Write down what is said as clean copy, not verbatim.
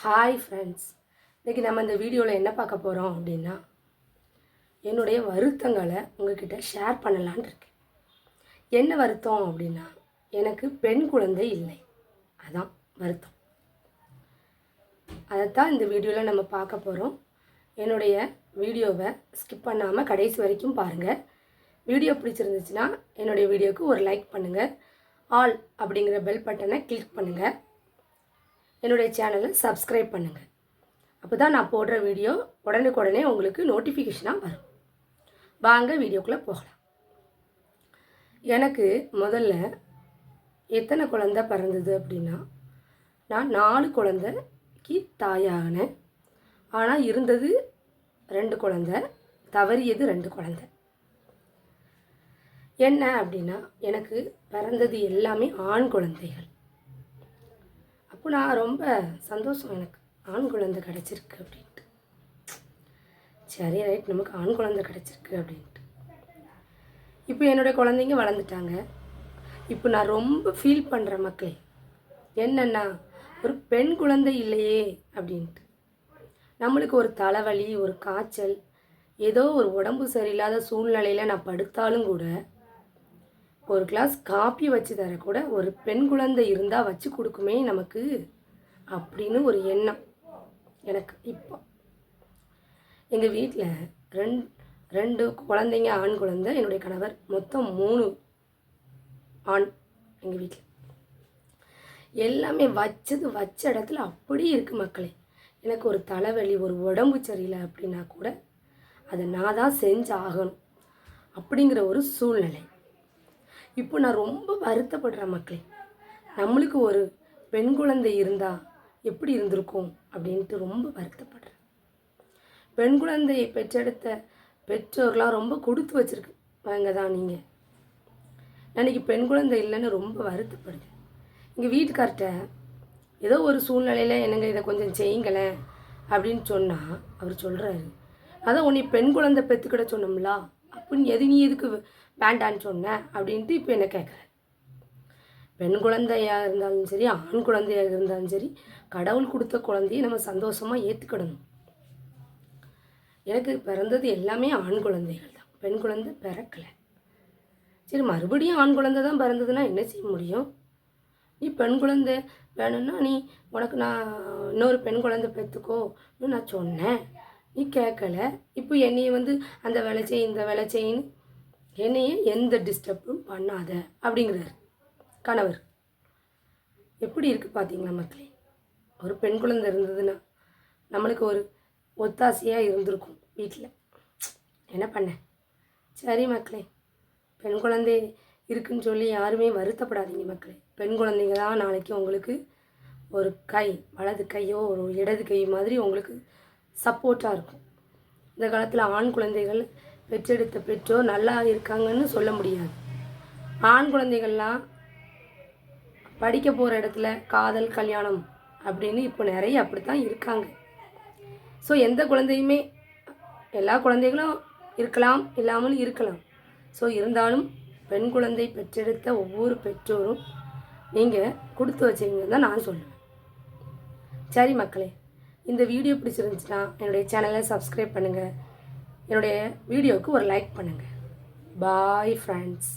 Hi friends, இன்றைக்கி நம்ம இந்த வீடியோவில் என்ன பார்க்க போகிறோம் அப்படின்னா, என்னுடைய வருத்தங்களை உங்ககிட்ட ஷேர் பண்ணலான் இருக்கேன். என்ன வருத்தம் அப்படின்னா, எனக்கு பெண் குழந்தை இல்லை, அதான் வருத்தம். அதைத்தான் இந்த வீடியோவில் நம்ம பார்க்க போகிறோம். என்னுடைய வீடியோவை ஸ்கிப் பண்ணாமல் கடைசி வரைக்கும் பாருங்கள். வீடியோ பிடிச்சிருந்துச்சுன்னா என்னுடைய வீடியோவுக்கு ஒரு லைக் பண்ணுங்கள். ஆல் அப்படிங்கிற பெல் பட்டனை கிளிக் பண்ணுங்கள். என்னுடைய சேனலை சப்ஸ்கிரைப் பண்ணுங்கள். அப்போ தான் நான் போடுற வீடியோ உடனுக்குடனே உங்களுக்கு நோட்டிஃபிகேஷனாக வரும். வாங்க வீடியோக்குள்ளே போகலாம். எனக்கு முதல்ல எத்தனை குழந்தை பிறந்தது அப்படின்னா, நான் 4 குழந்தைக்கு தாயாகினேன். ஆனால் இருந்தது 2 குழந்தை, தவறியது 2 குழந்தை. என்ன அப்படின்னா, எனக்கு பிறந்தது எல்லாமே ஆண் குழந்தைகள். அப்போ நான் ரொம்ப சந்தோஷம், எனக்கு ஆண் குழந்தை கிடச்சிருக்கு அப்படின்ட்டு. சரி ரைட், நமக்கு ஆண் குழந்தை கிடச்சிருக்கு அப்படின்ட்டு. இப்போ என்னுடைய குழந்தைங்க வளர்ந்துட்டாங்க. இப்போ நான் ரொம்ப ஃபீல் பண்ணுற மக்களே என்னென்னா, ஒரு பெண் குழந்தை இல்லையே அப்படின்ட்டு. நம்மளுக்கு ஒரு தலைவலி, ஒரு காய்ச்சல், ஏதோ ஒரு உடம்பு சரியில்லாத சூழ்நிலையில் நான் படுத்தாலும் கூட ஒரு கிளாஸ் காப்பி வச்சு தர கூட ஒரு பெண் குழந்தை இருந்தால் வச்சு கொடுக்குமே நமக்கு அப்படின்னு ஒரு எண்ணம் எனக்கு. இப்போ எங்கள் வீட்டில் ரெண்டு குழந்தைங்க, ஆண் குழந்தை, என்னுடைய கணவர், மொத்தம் 3 ஆண் எங்கள் வீட்டில். எல்லாமே வச்ச இடத்துல அப்படியே இருக்குது மக்களே. எனக்கு ஒரு தலைவலி, ஒரு உடம்பு சரியில்லை அப்படின்னா கூட அதை நான் தான் செஞ்சு ஆகணும் அப்படிங்கிற ஒரு சூழ்நிலை. இப்போ நான் ரொம்ப வருத்தப்படுறேன் மக்களே. நம்மளுக்கு ஒரு பெண் குழந்தை இருந்தால் எப்படி இருந்திருக்கும் அப்படின்ட்டு ரொம்ப வருத்தப்படுறேன். பெண் குழந்தையை பெற்றெடுத்த பெற்றோர்லாம் ரொம்ப கொடுத்து வச்சுருக்கு வாங்க தான். நீங்கள் அன்றைக்கி பெண் குழந்தை இல்லைன்னு ரொம்ப வருத்தப்படுது. எங்கள் வீட்டுக்கார்ட்ட ஏதோ ஒரு சூழ்நிலையில் என்னங்க இதை கொஞ்சம் செய்யுங்களேன் அப்படின்னு சொன்னால் அவர் சொல்கிறாரு, அதான் உன்னை பெண் குழந்தை பெற்றுக்கிட சொன்னோம்லா, அப்படின்னு நீ எதுக்கு வேண்டான்னு சொன்னேன் அப்படின்ட்டு இப்போ என்ன கேட்குறேன். பெண் குழந்தையாக இருந்தாலும் சரி, ஆண் குழந்தையாக இருந்தாலும் சரி, கடவுள் கொடுத்த குழந்தையை நம்ம சந்தோஷமாக ஏற்றுக்கிடணும். எனக்கு பிறந்தது எல்லாமே ஆண் குழந்தைகள் தான், பெண் குழந்தை பிறக்கலை. சரி, மறுபடியும் ஆண் குழந்தை தான் பிறந்ததுன்னா என்ன செய்ய முடியும்? நீ பெண் குழந்தை வேணும்னா உனக்கு நான் இன்னொரு பெண் குழந்தை பெற்றுக்கோன்னு நான் சொன்னேன், நீ கேட்கல. இப்போ என்னையை அந்த வேலை செய், இந்த வேலை செய்யின்னு என்னையே எந்த டிஸ்டர்பும் பண்ணாத அப்படிங்கிறார் கணவர். எப்படி இருக்குது பார்த்தீங்களா மக்களே? ஒரு பெண் குழந்தை இருந்ததுன்னா நம்மளுக்கு ஒரு ஒத்தாசையாக இருந்திருக்கும் வீட்டில். என்ன பண்ண? சரி மக்களே, பெண் குழந்தை இருக்குன்னு சொல்லி யாருமே வருத்தப்படாதீங்க மக்களே. பெண் குழந்தைங்க தான் நாளைக்கு உங்களுக்கு ஒரு கை, வலது கையோ ஒரு இடது கை மாதிரி உங்களுக்கு சப்போர்ட்டாக இருக்கும். இந்த காலத்தில் ஆண் குழந்தைகள் பெற்றெடுத்த பெற்றோர் நல்லா இருக்காங்கன்னு சொல்ல முடியாது. ஆண் குழந்தைகள்லாம் படிக்க போகிற இடத்துல காதல், கல்யாணம் அப்படின்னு இப்போ நிறைய அப்படித்தான் இருக்காங்க. ஸோ எந்த குழந்தையுமே, எல்லா குழந்தைகளும் இருக்கலாம், இல்லாமல் இருக்கலாம். ஸோ இருந்தாலும் பெண் குழந்தை பெற்றெடுத்த ஒவ்வொரு பெற்றோரும் நீங்கள் கொடுத்து வச்சீங்க தான் நான் சொல்லுவேன். சரி மக்களே, இந்த வீடியோ பிடிச்சிருந்துச்சுன்னா என்னுடைய சேனலை சப்ஸ்கிரைப் பண்ணுங்கள். என்னுடைய வீடியோவுக்கு ஒரு லைக் பண்ணுங்கள். Bye friends.